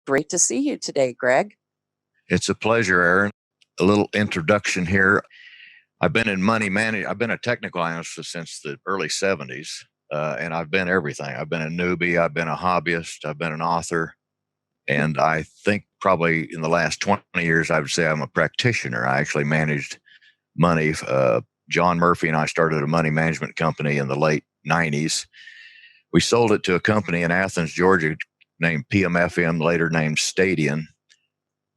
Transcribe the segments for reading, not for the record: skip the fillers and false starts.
Great to see you today, Greg. It's a pleasure, Aaron. A little introduction here. I've been in money management. I've been a technical analyst since the early 70s, and I've been everything. I've been a newbie. I've been a hobbyist. I've been an author. And I think probably in the last 20 years, I would say I'm a practitioner. I actually managed money. John Murphy and I started a money management company in the late 90s. We sold it to a company in Athens, Georgia, named PMFM, later named Stadion.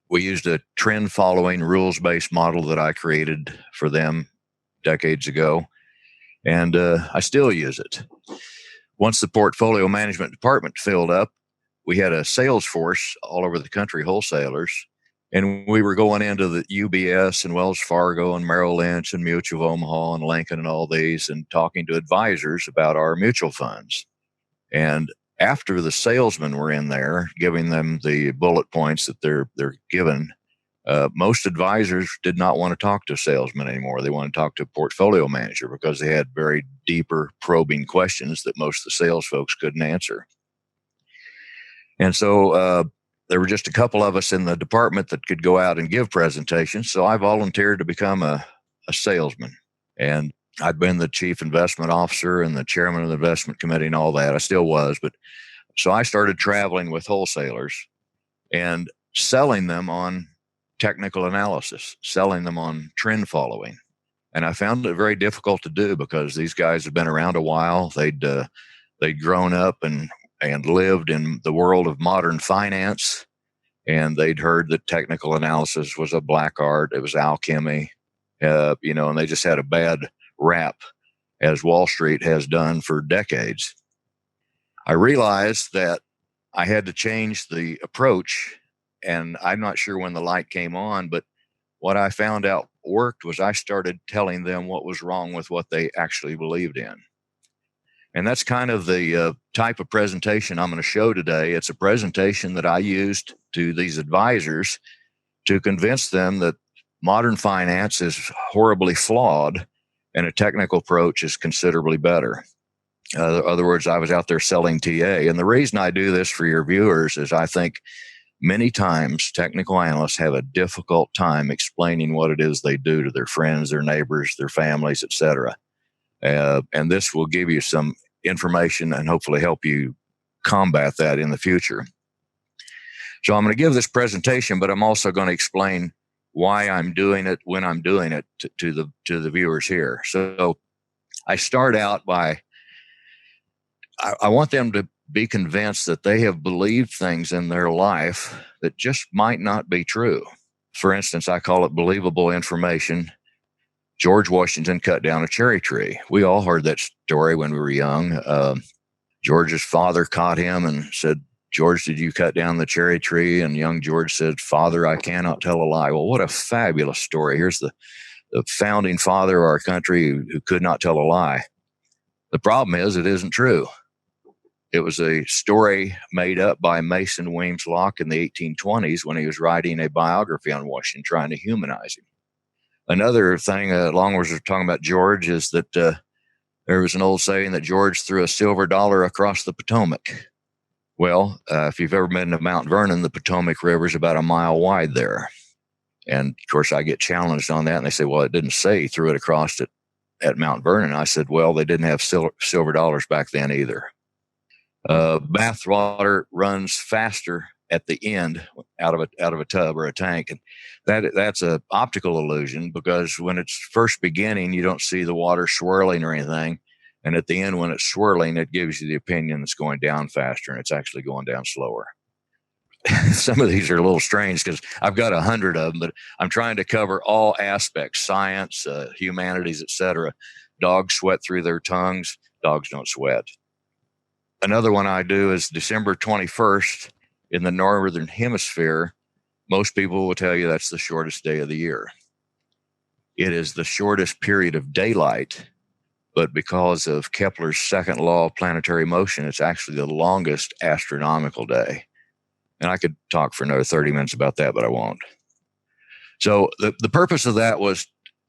We used a trend-following, rules-based model that I created for them decades ago, and I still use it. Once the portfolio management department filled up, we had a sales force all over the country, wholesalers, and we were going into the UBS and Wells Fargo and Merrill Lynch and Mutual of Omaha and Lincoln and all these and talking to advisors about our mutual funds. And after the salesmen were in there giving them the bullet points that they're given, most advisors did not want to talk to salesmen anymore. They wanted to talk to a portfolio manager because they had very deeper probing questions that most of the sales folks couldn't answer. And so there were just a couple of us in the department that could go out and give presentations. So I volunteered to become a salesman. And I'd been the chief investment officer and the chairman of the investment committee and all that. I still was. But so I started traveling with wholesalers and selling them on technical analysis, selling them on trend following. And I found it very difficult to do because these guys had been around a while. They'd grown up and lived in the world of modern finance, and they'd heard that technical analysis was a black art. It was alchemy, and they just had a bad rap, as Wall Street has done for decades. I realized that I had to change the approach, and I'm not sure when the light came on, but what I found out worked was I started telling them what was wrong with what they actually believed in. And that's kind of the type of presentation I'm going to show today. It's a presentation that I used to these advisors to convince them that modern finance is horribly flawed and a technical approach is considerably better. In other words, I was out there selling TA. And the reason I do this for your viewers is I think many times technical analysts have a difficult time explaining what it is they do to their friends, their neighbors, their families, etc. And this will give you some information and hopefully help you combat that in the future. So I'm going to give this presentation, but I'm also going to explain why I'm doing it, when I'm doing it to the viewers here. So I start out by, I want them to be convinced that they have believed things in their life that just might not be true. For instance, I call it believable information. George Washington cut down a cherry tree. We all heard that story when we were young. George's father caught him and said, "George, did you cut down the cherry tree?" And young George said, "Father, I cannot tell a lie." Well, what a fabulous story. Here's the founding father of our country who could not tell a lie. The problem is it isn't true. It was a story made up by Mason Weems Locke in the 1820s when he was writing a biography on Washington, trying to humanize him. Another thing, along as we're talking about George, is that there was an old saying that George threw a silver dollar across the Potomac. Well, if you've ever been to Mount Vernon, the Potomac River is about a mile wide there. And of course, I get challenged on that. And they say, well, it didn't say he threw it across it at Mount Vernon. I said, well, they didn't have silver dollars back then either. Bath water runs faster at the end out of a tub or a tank. And that's an optical illusion because when it's first beginning, you don't see the water swirling or anything. And at the end, when it's swirling, it gives you the opinion it's going down faster and it's actually going down slower. Some of these are a little strange because I've got 100 of them, but I'm trying to cover all aspects, science, humanities, etc. Dogs sweat through their tongues. Dogs don't sweat. Another one I do is December 21st in the Northern Hemisphere. Most people will tell you that's the shortest day of the year. It is the shortest period of daylight, but because of Kepler's second law of planetary motion, it's actually the longest astronomical day. And I could talk for another 30 minutes about that, but I won't. So the purpose of that was,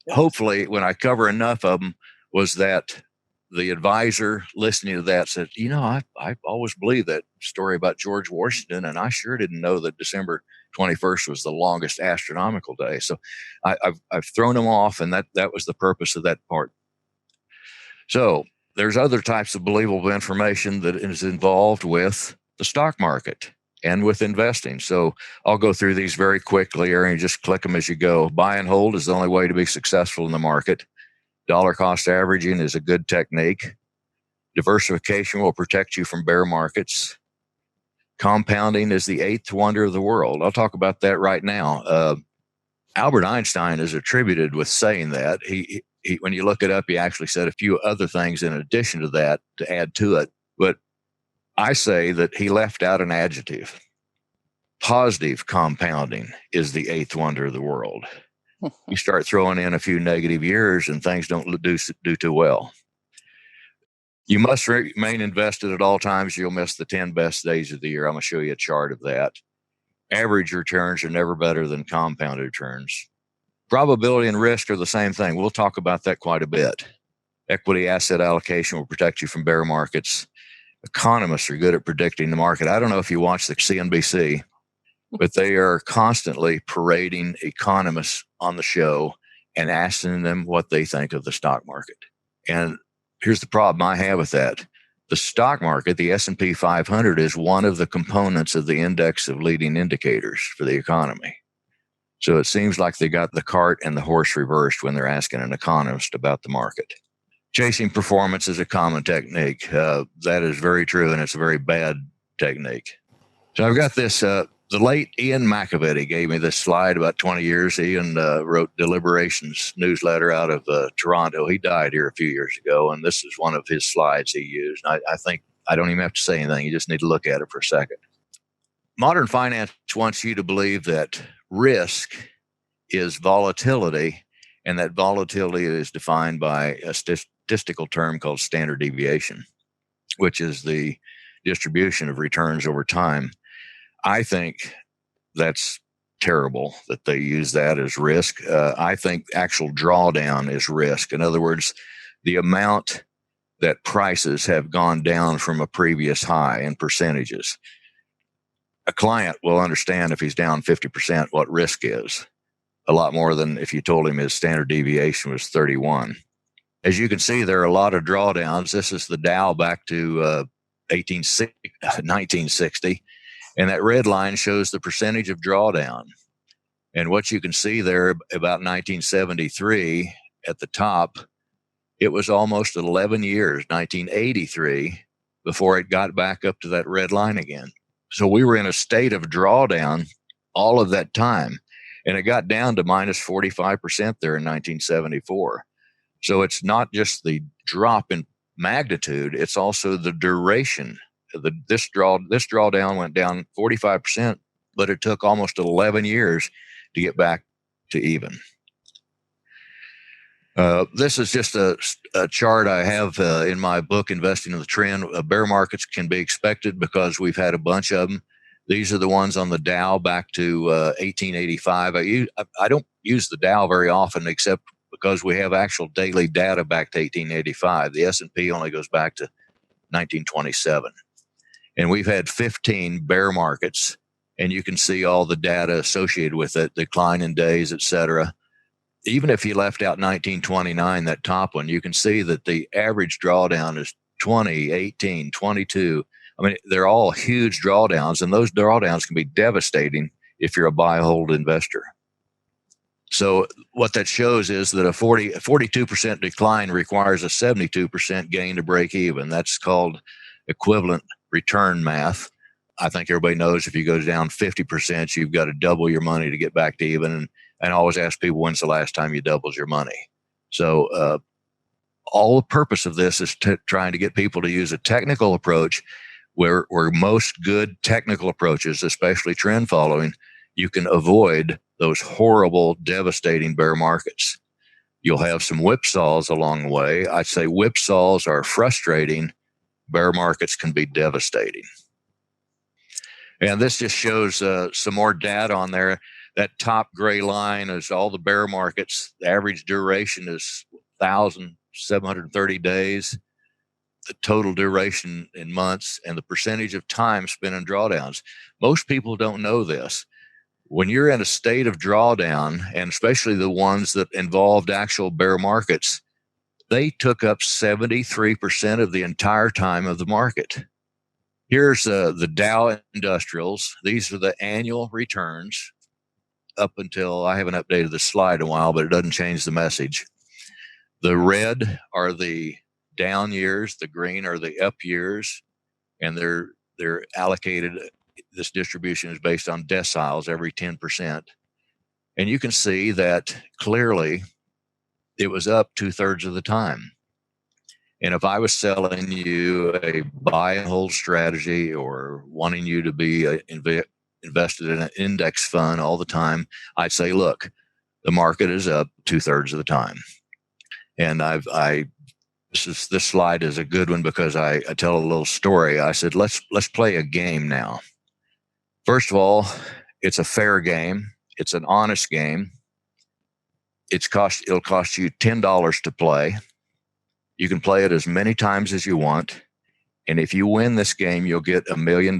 hopefully, when I cover enough of them, was that the advisor listening to that said, I always believed that story about George Washington, and I sure didn't know that December 21st was the longest astronomical day. So I've thrown them off, and that was the purpose of that part. So there's other types of believable information that is involved with the stock market and with investing. So I'll go through these very quickly, and just click them as you go. Buy and hold is the only way to be successful in the market. Dollar cost averaging is a good technique. Diversification will protect you from bear markets. Compounding is the eighth wonder of the world. I'll talk about that right now. Albert Einstein is attributed with saying that. He, when you look it up, he actually said a few other things in addition to that to add to it. But I say that he left out an adjective. Positive compounding is the eighth wonder of the world. You start throwing in a few negative years and things don't do too well. You must remain invested at all times. You'll miss the 10 best days of the year. I'm going to show you a chart of that. Average returns are never better than compounded returns. Probability and risk are the same thing. We'll talk about that quite a bit. Equity asset allocation will protect you from bear markets. Economists are good at predicting the market. I don't know if you watch the CNBC, but they are constantly parading economists on the show and asking them what they think of the stock market. And here's the problem I have with that. The stock market, the S&P 500, is one of the components of the index of leading indicators for the economy. So it seems like they got the cart and the horse reversed when they're asking an economist about the market. Chasing performance is a common technique. That is very true, and it's a very bad technique. So I've got this, the late Ian McAvity gave me this slide about 20 years. Ian wrote Deliberations newsletter out of Toronto. He died here a few years ago, and this is one of his slides he used. I think I don't even have to say anything. You just need to look at it for a second. Modern finance wants you to believe that risk is volatility, and that volatility is defined by a statistical term called standard deviation, which is the distribution of returns over time. I think that's terrible that they use that as risk. I think actual drawdown is risk. In other words, the amount that prices have gone down from a previous high in percentages. A client will understand if he's down 50% what risk is, a lot more than if you told him his standard deviation was 31. As you can see, there are a lot of drawdowns. This is the Dow back to 1960. And that red line shows the percentage of drawdown. And what you can see there about 1973 at the top, it was almost 11 years, 1983, before it got back up to that red line again. So we were in a state of drawdown all of that time. And it got down to minus 45% there in 1974. So it's not just the drop in magnitude, it's also the duration. This drawdown went down 45%, but it took almost 11 years to get back to even. This is just a chart I have in my book, Investing in the Trend. Bear markets can be expected because we've had a bunch of them. These are the ones on the Dow back to 1885. I don't use the Dow very often, except because we have actual daily data back to 1885. The S&P only goes back to 1927. And we've had 15 bear markets, and you can see all the data associated with it, decline in days, et cetera. Even if you left out 1929, that top one, you can see that the average drawdown is 20, 18, 22. I mean, they're all huge drawdowns, and those drawdowns can be devastating if you're a buy-hold investor. So what that shows is that a 42% decline requires a 72% gain to break even. That's called equivalent return math. I think everybody knows if you go down 50%, you've got to double your money to get back to even. And I always ask people, when's the last time you doubled your money? So all the purpose of this is trying to get people to use a technical approach where most good technical approaches, especially trend following, you can avoid those horrible, devastating bear markets. You'll have some whipsaws along the way. I'd say whipsaws are frustrating. Bear markets can be devastating. And this just shows some more data on there. That top gray line is all the bear markets. The average duration is 1,730 days. the total duration in months, and the percentage of time spent in drawdowns. Most people don't know this. When you're in a state of drawdown, and especially the ones that involved actual bear markets, they took up 73% of the entire time of the market. Here's the Dow Industrials. These are the annual returns up until, I haven't updated the slide in a while, but it doesn't change the message. The red are the down years, the green are the up years, and they're allocated. This distribution is based on deciles every 10%. And you can see that clearly it was up 2/3 of the time. And if I was selling you a buy and hold strategy, or wanting you to be invested in an index fund all the time, I'd say, look, the market is up 2/3 of the time. And this slide is a good one because I tell a little story. I said, let's play a game now. First of all, it's a fair game. It's an honest game. It'll cost you $10 to play. You can play it as many times as you want. And if you win this game, you'll get $1 million.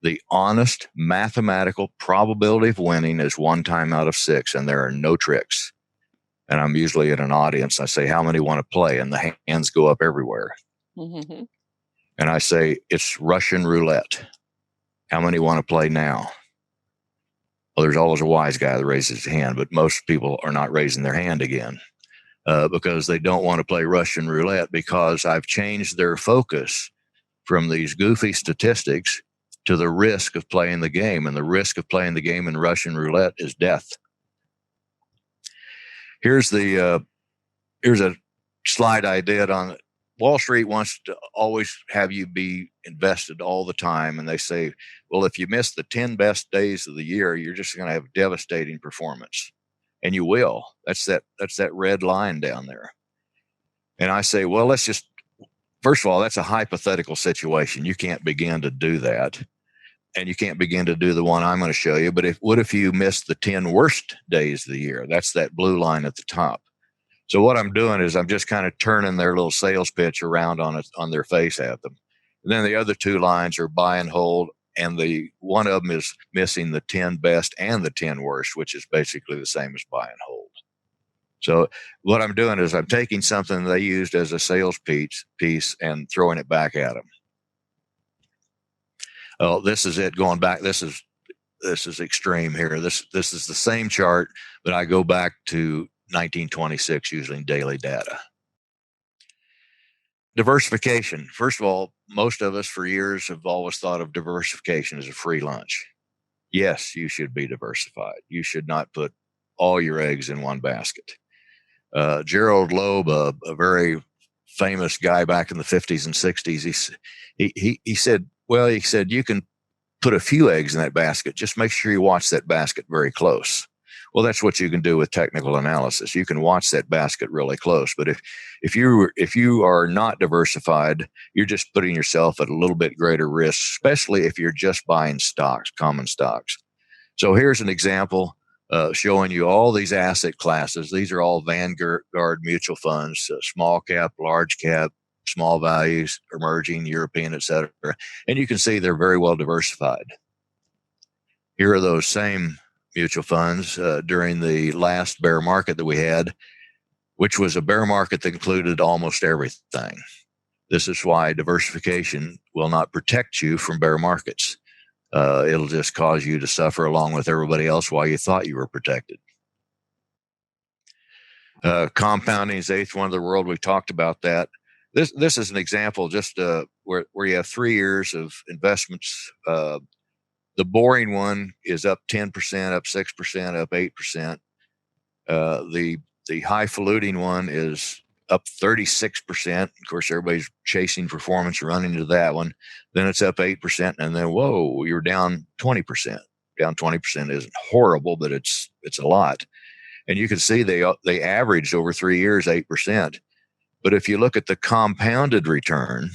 The honest mathematical probability of winning is 1 time out of 6, and there are no tricks. And I'm usually in an audience. I say, how many want to play? And the hands go up everywhere. Mm-hmm. And I say, it's Russian roulette. How many want to play now? Well, there's always a wise guy that raises his hand, but most people are not raising their hand again. Because they don't want to play Russian roulette, because I've changed their focus from these goofy statistics to the risk of playing the game. And the risk of playing the game in Russian roulette is death. Here's a slide I did on Wall Street. Wants to always have you be invested all the time. And they say, well, if you miss the 10 best days of the year, you're just going to have devastating performance. And you will. That's that red line down there. And I say, well, first of all, that's a hypothetical situation. You can't begin to do that. And you can't begin to do the one I'm going to show you. But what if you miss the 10 worst days of the year? That's that blue line at the top. So what I'm doing is I'm just kind of turning their little sales pitch around on their face at them. And then the other 2 lines are buy and hold. And the one of them is missing the 10 best and the 10 worst, which is basically the same as buy and hold. So what I'm doing is I'm taking something they used as a sales piece and throwing it back at them. Oh, this is it going back. This is extreme here. This is the same chart, but I go back to 1926 using daily data. Diversification. First of all, most of us for years have always thought of diversification as a free lunch. Yes, you should be diversified. You should not put all your eggs in one basket. Gerald Loeb, a very famous guy back in the 50s and 60s, he said, you can put a few eggs in that basket. Just make sure you watch that basket very close. Well, that's what you can do with technical analysis. You can watch that basket really close. But if you are not diversified, you're just putting yourself at a little bit greater risk, especially if you're just buying stocks, common stocks. So here's an example showing you all these asset classes. These are all Vanguard mutual funds, small cap, large cap, small values, emerging, European, et cetera. And you can see they're very well diversified. Here are those same mutual funds during the last bear market that we had, which was a bear market that included almost everything. This is why diversification will not protect you from bear markets. It'll just cause you to suffer along with everybody else while you thought you were protected. Compounding is the 8th one of the world. We've talked about that. This is an example just where you have 3 years of investments. The boring one is up 10%, up 6%, up 8%. The highfalutin one is up 36%. Of course, everybody's chasing performance, running to that one. Then it's up 8%, and then whoa, you're down 20%. Down 20% isn't horrible, but it's a lot. And you can see they averaged over 3 years 8%. But if you look at the compounded return,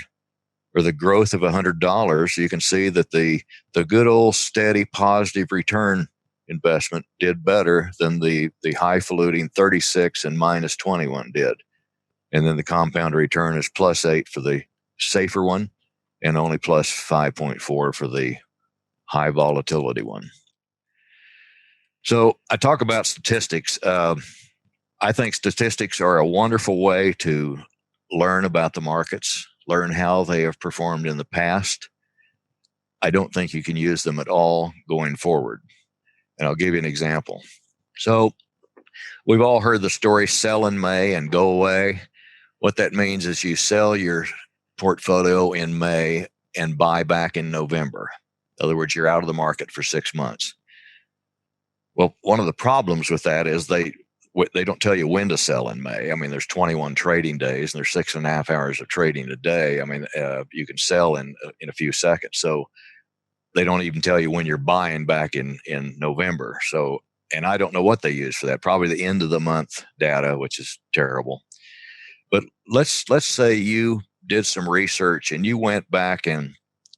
or the growth of $100, you can see that the good old steady positive return investment did better than the highfalutin 36 and minus 21 did. And then the compound return is +8 for the safer one and only +5.4 for the high volatility one. So I talk about statistics. I think statistics are a wonderful way to learn about the markets, learn how they have performed in the past. I don't think you can use them at all going forward. And I'll give you an example. So we've all heard the story, sell in May and go away. What that means is you sell your portfolio in May and buy back in November. In other words, you're out of the market for 6 months. Well, one of the problems with that is they don't tell you when to sell in May. I mean, there's 21 trading days and there's 6.5 hours of trading a day. I mean, you can sell in a few seconds. So they don't even tell you when you're buying back in November. So, and I don't know what they use for that. Probably the end of the month data, which is terrible. But let's say you did some research and you went back and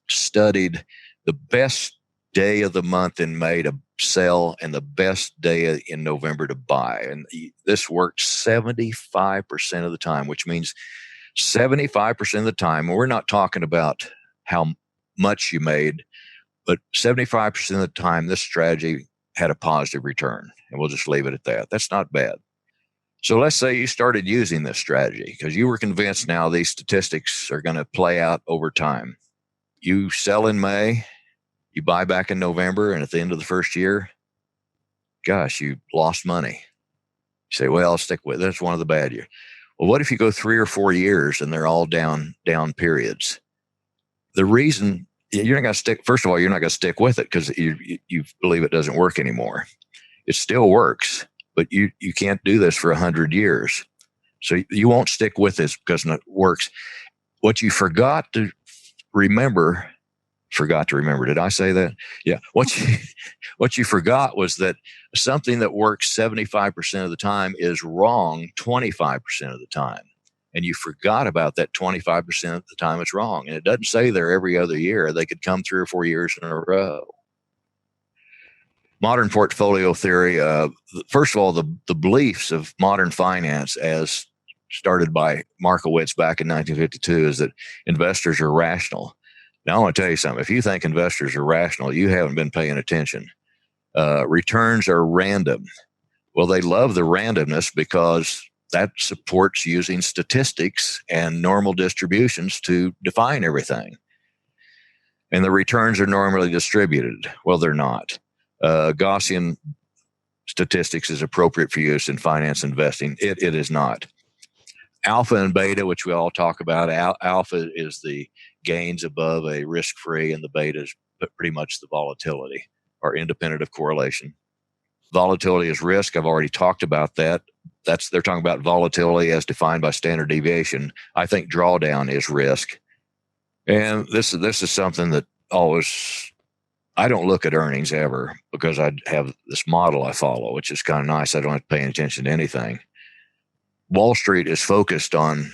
studied the best day of the month in May to sell and the best day in November to buy. And this worked 75% of the time, which means 75% of the time, and we're not talking about how much you made, but 75% of the time, this strategy had a positive return. And we'll just leave it at that. That's not bad. So let's say you started using this strategy because you were convinced now these statistics are going to play out over time. You sell in May, you buy back in November, and at the end of the first year, gosh, you lost money. You say, well, I'll stick with it. That's one of the bad years. Well, what if you go 3 or 4 years and they're all down periods? The reason you're not going to stick, first of all, you're not going to stick with it because you believe it doesn't work anymore. It still works, but you can't do this for 100 years. So you won't stick with this because it works. What you forgot to remember, did I say that? Yeah. What you forgot was that something that works 75% of the time is wrong 25% of the time. And you forgot about that 25% of the time it's wrong. And it doesn't say there every other year. They could come 3 or 4 years in a row. Modern portfolio theory, first of all, the beliefs of modern finance as started by Markowitz back in 1952 is that investors are rational. Now, I want to tell you something. If you think investors are rational, you haven't been paying attention. Returns are random. Well, they love the randomness because that supports using statistics and normal distributions to define everything. And the returns are normally distributed. Well, they're not. Gaussian statistics is appropriate for use in finance investing. It is not. Alpha and beta, which we all talk about, alpha is the gains above a risk-free, and the beta is pretty much the volatility, or independent of correlation. Volatility is risk. I've already talked about that. They're talking about volatility as defined by standard deviation. I think drawdown is risk. And this is something that always, I don't look at earnings ever because I have this model I follow, which is kind of nice. I don't have to pay attention to anything. Wall Street is focused on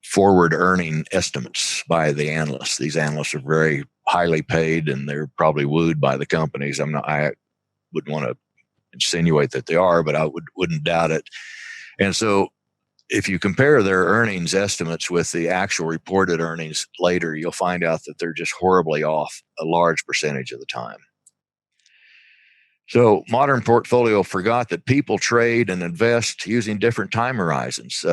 forward earning estimates by the analysts. These analysts are very highly paid and they're probably wooed by the companies. I wouldn't want to insinuate that they are, but I wouldn't doubt it. And so if you compare their earnings estimates with the actual reported earnings later, you'll find out that they're just horribly off a large percentage of the time. So modern portfolio forgot that people trade and invest using different time horizons.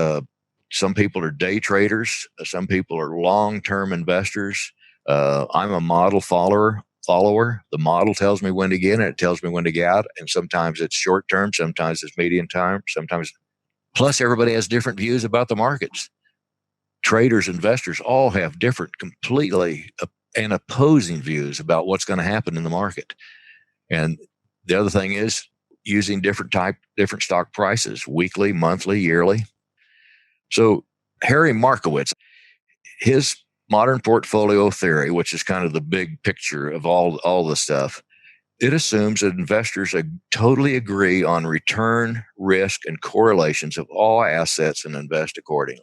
Some people are day traders. Some people are long-term investors. I'm a model follower. The model tells me when to get in, it tells me when to get out. And sometimes it's short term, sometimes it's medium term, sometimes. Plus, everybody has different views about the markets. Traders, investors all have different, completely and opposing views about what's going to happen in the market. And the other thing is using different stock prices, weekly, monthly, yearly. So Harry Markowitz, his modern portfolio theory, which is kind of the big picture of all the stuff, it assumes that investors totally agree on return, risk, and correlations of all assets and invest accordingly.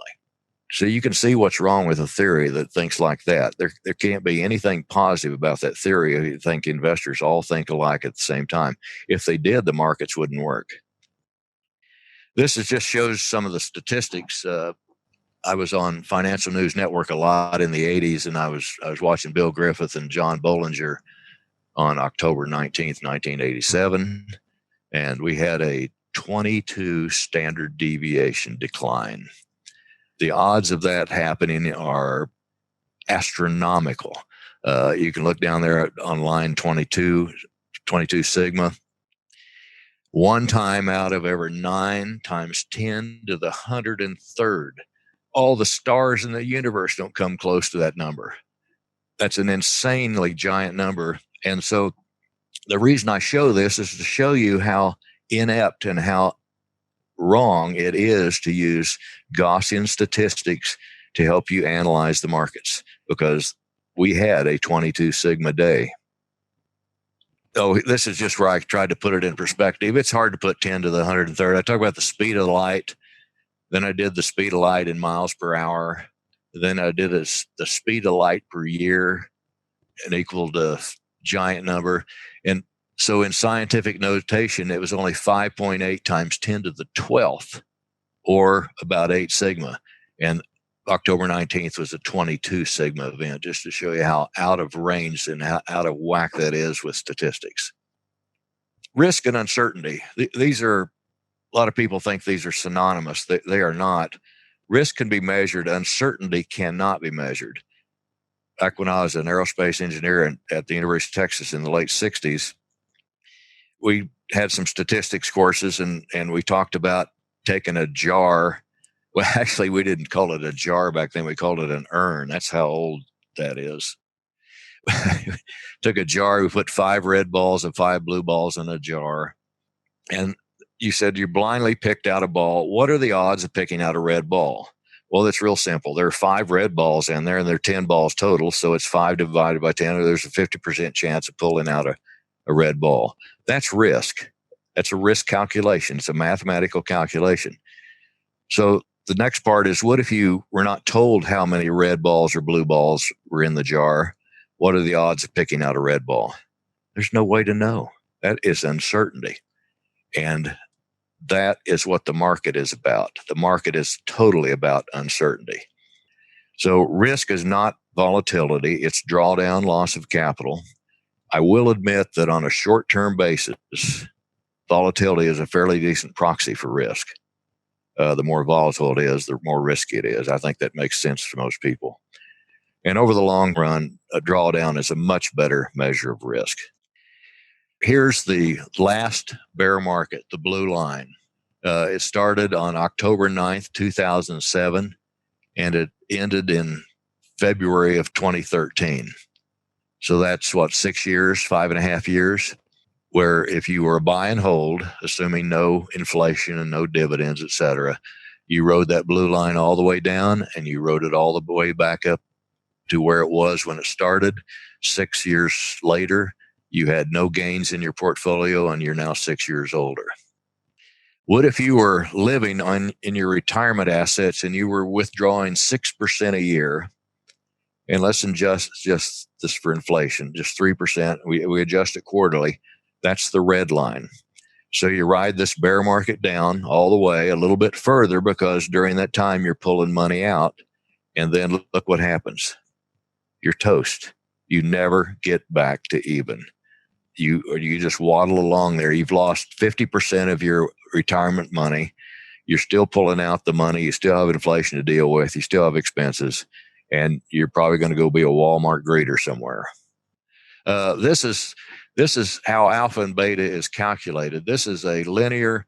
So you can see what's wrong with a theory that thinks like that. There can't be anything positive about that theory if you think investors all think alike at the same time. If they did, the markets wouldn't work. This just shows some of the statistics. I was on Financial News Network a lot in the 80s, and I was watching Bill Griffith and John Bollinger on October 19th, 1987, and we had a 22 standard deviation decline. The odds of that happening are astronomical. You can look down there on line 22 Sigma. One time out of every 9 times 10 to the 103rd. All the stars in the universe don't come close to that number. That's an insanely giant number. And so the reason I show this is to show you how inept and how wrong it is to use Gaussian statistics to help you analyze the markets, because we had a 22 Sigma day. Oh, this is just where I tried to put it in perspective. It's hard to put 10 to the 103rd. I talk about the speed of light. Then I did the speed of light in miles per hour. Then I did the speed of light per year, and equal to giant number. And so in scientific notation, it was only 5.8 times 10 to the 12th, or about 8 sigma. And October 19th was a 22 sigma event, just to show you how out of range and how out of whack that is with statistics. Risk and uncertainty. These are, a lot of people think these are synonymous. They are not. Risk can be measured. Uncertainty cannot be measured. Back when I was an aerospace engineer at the University of Texas in the late 60s, we had some statistics courses, and we talked about taking a jar. Well, actually, we didn't call it a jar back then. We called it an urn. That's how old that is. Took a jar, we put 5 red balls and 5 blue balls in a jar. And you said you blindly picked out a ball. What are the odds of picking out a red ball? Well, it's real simple. There are 5 red balls in there, and there are 10 balls total. So it's 5 divided by 10, or there's a 50% chance of pulling out a red ball. That's risk. That's a risk calculation. It's a mathematical calculation. So the next part is, what if you were not told how many red balls or blue balls were in the jar? What are the odds of picking out a red ball? There's no way to know. That is uncertainty. And that is what the market is about. The market is totally about uncertainty. So risk is not volatility. It's drawdown, loss of capital. I will admit that on a short-term basis, volatility is a fairly decent proxy for risk. The more volatile it is, the more risky it is. I think that makes sense to most people. And over the long run, a drawdown is a much better measure of risk. Here's the last bear market, the blue line. It started on October 9th, 2007, and it ended in February of 2013. So that's what, 6 years, 5.5 years, where if you were a buy and hold, assuming no inflation and no dividends, et cetera, you rode that blue line all the way down, and you rode it all the way back up to where it was when it started. 6 years later, you had no gains in your portfolio, and you're now 6 years older. What if you were living in your retirement assets and you were withdrawing 6% a year? And let's adjust just this for inflation, just 3%. We adjust it quarterly. That's the red line. So you ride this bear market down all the way, a little bit further, because during that time you're pulling money out. And then look what happens. You're toast. You never get back to even. You just waddle along there. You've lost 50% of your retirement money. You're still pulling out the money. You still have inflation to deal with. You still have expenses. And you're probably going to go be a Walmart greeter somewhere. This is how alpha and beta is calculated. This is a linear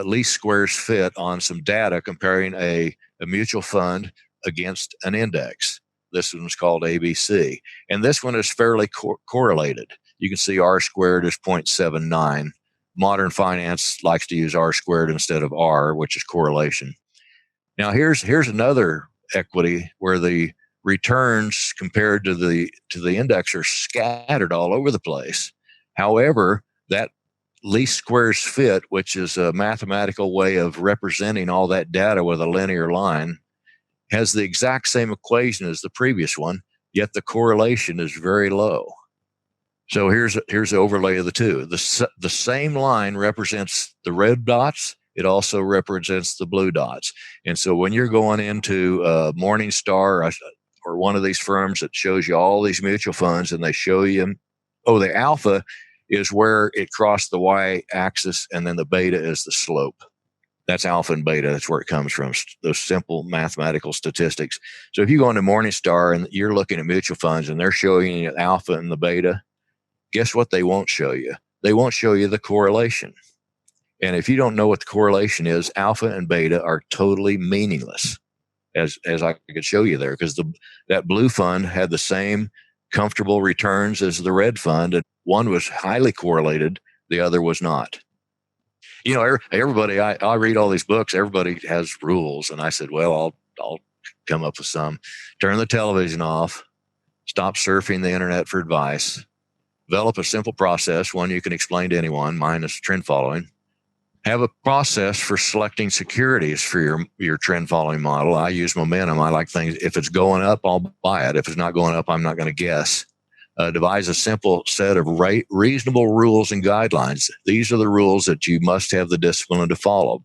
least squares fit on some data comparing a mutual fund against an index. This one's called ABC. And this one is fairly correlated. You can see R squared is 0.79. Modern finance likes to use R squared instead of R, which is correlation. Now here's another equity where the returns compared to the index are scattered all over the place. However, that least squares fit, which is a mathematical way of representing all that data with a linear line, has the exact same equation as the previous one, yet the correlation is very low. So here's the overlay of the two. The same line represents the red dots. It also represents the blue dots. And so when you're going into Morningstar or one of these firms that shows you all these mutual funds, and they show you, oh, the alpha is where it crossed the y-axis, and then the beta is the slope. That's alpha and beta. That's where it comes from, those simple mathematical statistics. So if you go into Morningstar and you're looking at mutual funds and they're showing you the alpha and the beta, guess what they won't show you? They won't show you the correlation. And if you don't know what the correlation is, alpha and beta are totally meaningless, as I could show you there, because that blue fund had the same comfortable returns as the red fund, and one was highly correlated, the other was not. You know, everybody, I read all these books, everybody has rules. And I said, well, I'll come up with some. Turn the television off, stop surfing the internet for advice, develop a simple process, one you can explain to anyone, mine is trend following. Have a process for selecting securities for your trend following model. I use momentum. I like things, if it's going up, I'll buy it. If it's not going up, I'm not going to guess. Devise a simple set of reasonable rules and guidelines. These are the rules that you must have the discipline to follow.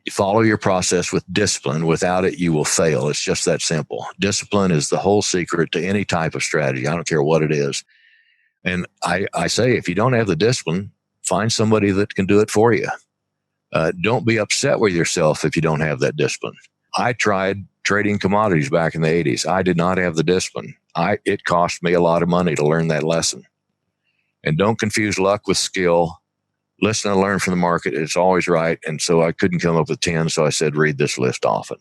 You follow your process with discipline. Without it, you will fail. It's just that simple. Discipline is the whole secret to any type of strategy. I don't care what it is. And I say, if you don't have the discipline, find somebody that can do it for you. Don't be upset with yourself if you don't have that discipline. I tried trading commodities back in the 80s. I did not have the discipline. It cost me a lot of money to learn that lesson. And don't confuse luck with skill. Listen and learn from the market. It's always right. And so I couldn't come up with 10, so I said, read this list often.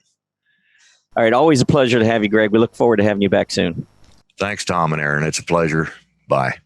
All right. Always a pleasure to have you, Greg. We look forward to having you back soon. Thanks, Tom and Aaron. It's a pleasure. Bye.